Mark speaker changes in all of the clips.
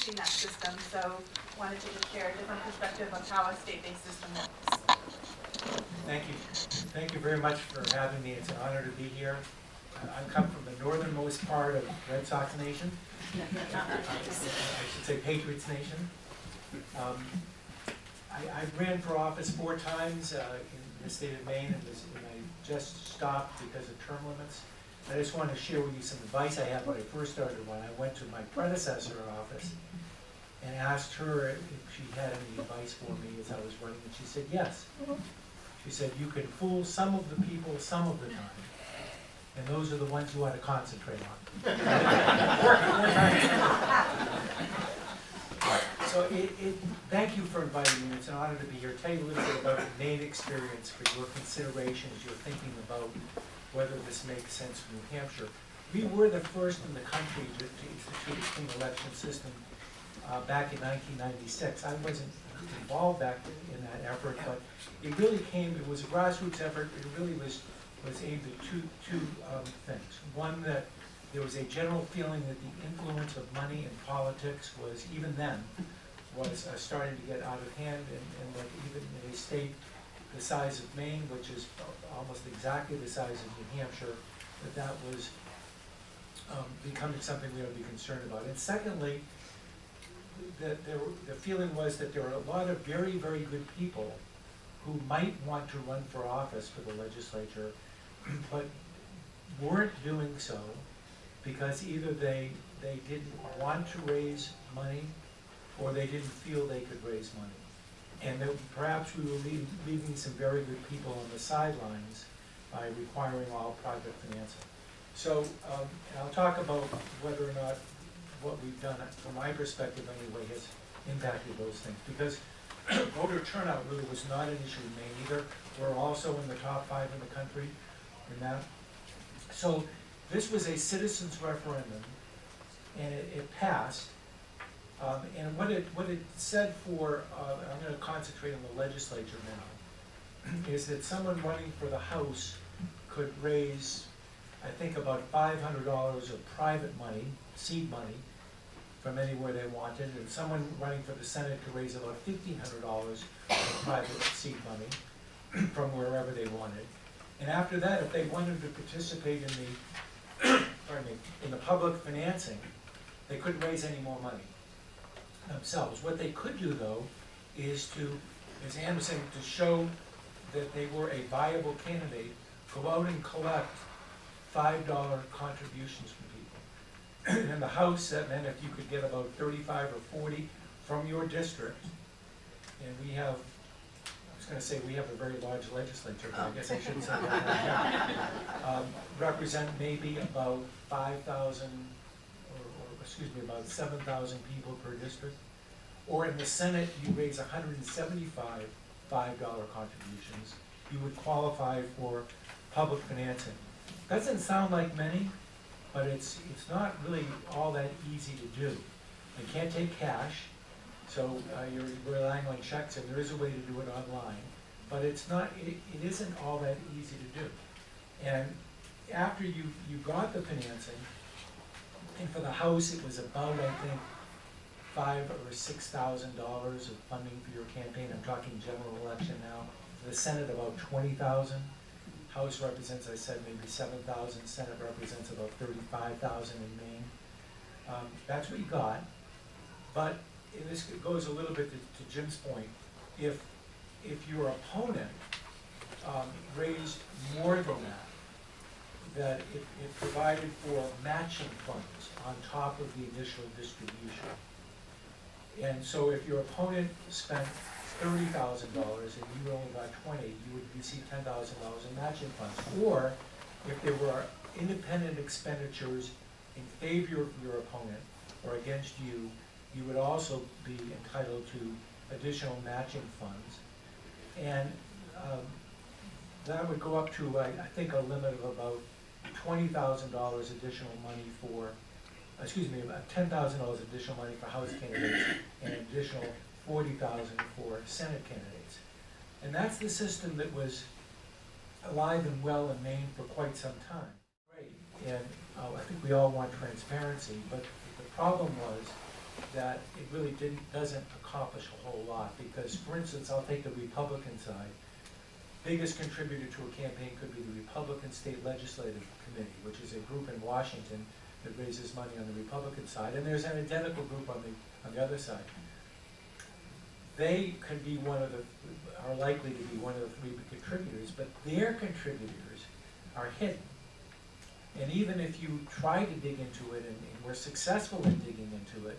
Speaker 1: teaching that system, so wanted to just share a different perspective of how a state-based system works.
Speaker 2: Thank you. Thank you very much for having me. It's an honor to be here. I come from the northernmost part of Red Sox Nation. I should say Patriots Nation. I ran for office 4 times in the state of Maine, and I just stopped because of term limits. I just wanted to share with you some advice I had when I first started. When I went to my predecessor in office and asked her if she had any advice for me as I was running, and she said yes. She said, you can fool some of the people some of the time, and those are the ones you ought to concentrate on. So thank you for inviting me. It's an honor to be here. Tell you a little bit about the Maine experience for your consideration as you're thinking about whether this makes sense for New Hampshire. We were the first in the country to institute a clean election system back in 1996. I wasn't involved back in that effort, but it really came, it was a grassroots effort. It really was aimed at two things. One, that there was a general feeling that the influence of money in politics was, even then, was starting to get out of hand, and that even in a state the size of Maine, which is almost exactly the size of New Hampshire, that was becoming something we ought to be concerned about. And secondly, the feeling was that there were a lot of very, very good people who might want to run for office for the legislature, but weren't doing so because either they didn't want to raise money or they didn't feel they could raise money. And that perhaps we were leaving some very good people on the sidelines by requiring all private financing. So I'll talk about whether or not what we've done, from my perspective anyway, has impacted those things. Because voter turnout really was not an issue in Maine either. We're also in the top 5 in the country in that. So this was a citizens referendum, and it passed. And what it said for, I'm going to concentrate on the legislature now, is that someone running for the House could raise, I think, about $500 of private money, seed money, from anywhere they wanted, and someone running for the Senate could raise about $1,500 of private seed money from wherever they wanted. And after that, if they wanted to participate in the, in the public financing, they couldn't raise any more money themselves. What they could do, though, is to, as Ann was saying, to show that they were a viable candidate, go out and collect $5 contributions from people. In the House, that meant if you could get about 35 or 40 from your district, and we have, I was going to say we have a very large legislature, but I guess I shouldn't say that. Represent maybe about 5,000, about 7,000 people per district. Or in the Senate, you raise 175 $5 contributions. You would qualify for public financing. Doesn't sound like many, but it's not really all that easy to do. You can't take cash, so you're relying on checks, and there is a way to do it online, but it's not. It isn't all that easy to do. And after you got the financing, and for the House it was about, I think, $5,000 or $6,000 of funding for your campaign. I'm talking general election now. For the Senate, about $20,000. House represents, I said, maybe 7,000. Senate represents about 35,000 in Maine. That's what you got. But and this goes a little bit to Jim's point. If your opponent raised more than that it provided for matching funds on top of the initial distribution. And so if your opponent spent $30,000 and you only got 20, you would receive $10,000 in matching funds. Or if there were independent expenditures in favor of your opponent or against you, you would also be entitled to additional matching funds. And that would go up to, I think, a limit of about $20,000 additional money for, about $10,000 additional money for House candidates and an additional $40,000 for Senate candidates. And that's the system that was alive and well in Maine for quite some time. Right. And I think we all want transparency, but the problem was that it really doesn't accomplish a whole lot, because, for instance, I'll take the Republican side. Biggest contributor to a campaign could be the Republican State Legislative Committee, which is a group in Washington that raises money on the Republican side, and there's an identical group on the other side. They could be are likely to be one of the three contributors, but their contributors are hidden. And even if you try to dig into it and were successful in digging into it,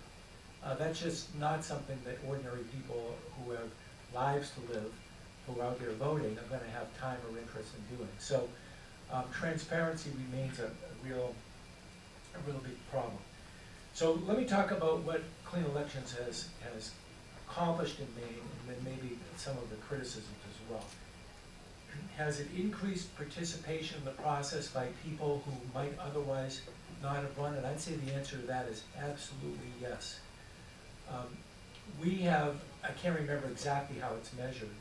Speaker 2: that's just not something that ordinary people who have lives to live, who are out there voting, are going to have time or interest in doing. So transparency remains a real big problem. So let me talk about what Clean Elections has accomplished in Maine, and then maybe some of the criticisms as well. Has it increased participation in the process by people who might otherwise not have run it? I'd say the answer to that is absolutely yes. We have, I can't remember exactly how it's measured,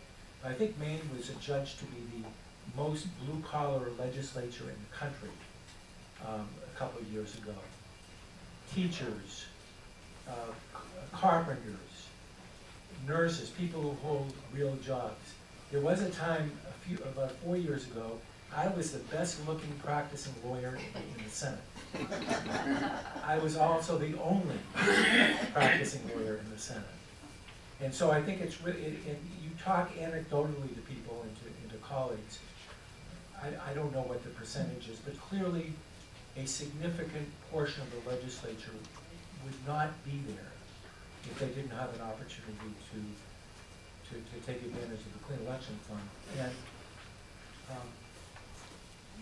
Speaker 2: but I think Maine was adjudged to be the most blue-collar legislature in the country a couple of years ago. Teachers, carpenters, nurses, people who hold real jobs. There was a time about 4 years ago, I was the best-looking practicing lawyer in the Senate. I was also the only practicing lawyer in the Senate. And so I think it's really, and you talk anecdotally to people and to colleagues, I don't know what the percentage is, but clearly a significant portion of the legislature would not be there if they didn't have an opportunity to take advantage of the Clean Election Fund.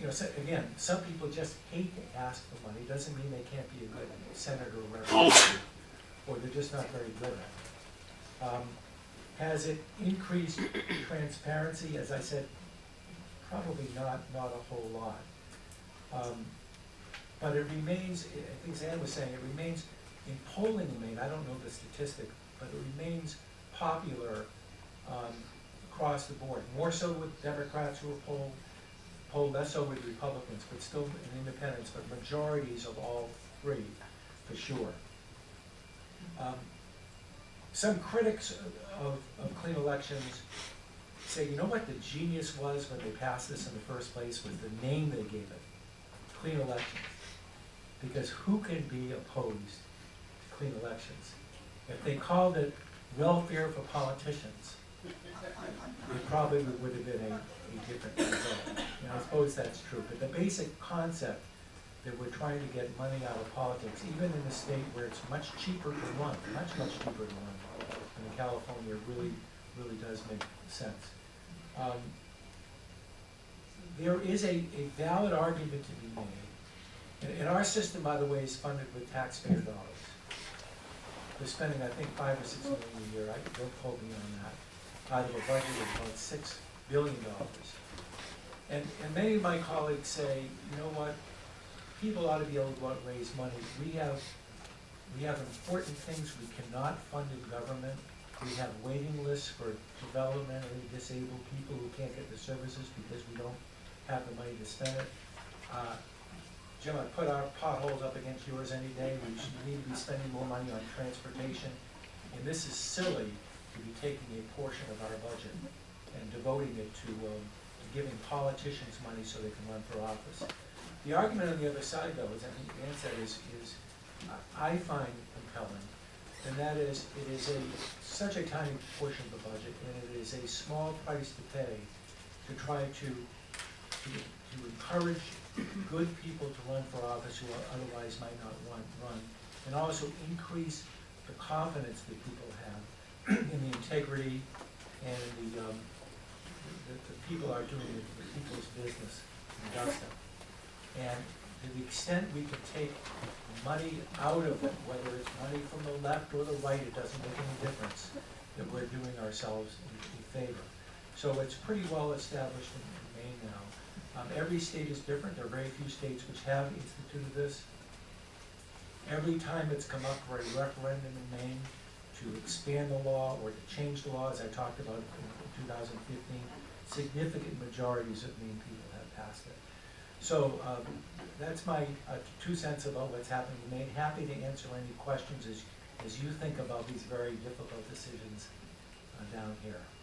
Speaker 2: And so again, some people just hate to ask for money. Doesn't mean they can't be a good senator or representative, or they're just not very good at it. Has it increased transparency? As I said, probably not a whole lot. But it remains, I think Ann was saying, it remains in polling in Maine, I don't know the statistic, but it remains popular across the board. More so with Democrats who are polled, less so with Republicans, but still in independents, but majorities of all three, for sure. Some critics of Clean Elections say, you know what the genius was when they passed this in the first place was the name they gave it, Clean Elections. Because who can be opposed to clean elections? If they called it welfare for politicians, it probably would have been a different result. And I suppose that's true, but the basic concept that we're trying to get money out of politics, even in a state where it's much cheaper to run, much cheaper to run, and in California really does make sense. There is a valid argument to be made. And our system, by the way, is funded with taxpayer dollars. We're spending, I think, $5 or $6 million a year. Don't quote me on that. Out of a budget of about $6 billion. And many of my colleagues say, you know what? People ought to be able to go out and raise money. We have important things we cannot fund in government. We have waiting lists for developmentally disabled people who can't get the services because we don't have the money to spend it. Jim, I put our potholes up against yours any day. We need to be spending more money on transportation. And this is silly to be taking a portion of our budget and devoting it to giving politicians money so they can run for office. The argument on the other side, though, as I think Ann said, is I find compelling, and that is it is such a tiny portion of the budget, and it is a small price to pay to try to encourage good people to run for office who otherwise might not run, and also increase the confidence that people have in the integrity and the people are doing the people's business in Augusta. And to the extent we can take money out of it, whether it's money from the left or the right, it doesn't make any difference, that we're doing ourselves a favor. So it's pretty well established in Maine now. Every state is different. There are very few states which have instituted this. Every time it's come up for a referendum in Maine to expand the law or to change the law, as I talked about in 2015, significant majorities of Maine people have passed it. So that's my 2 cents about what's happening in Maine. Happy to answer any questions as as you think about these very difficult decisions down here.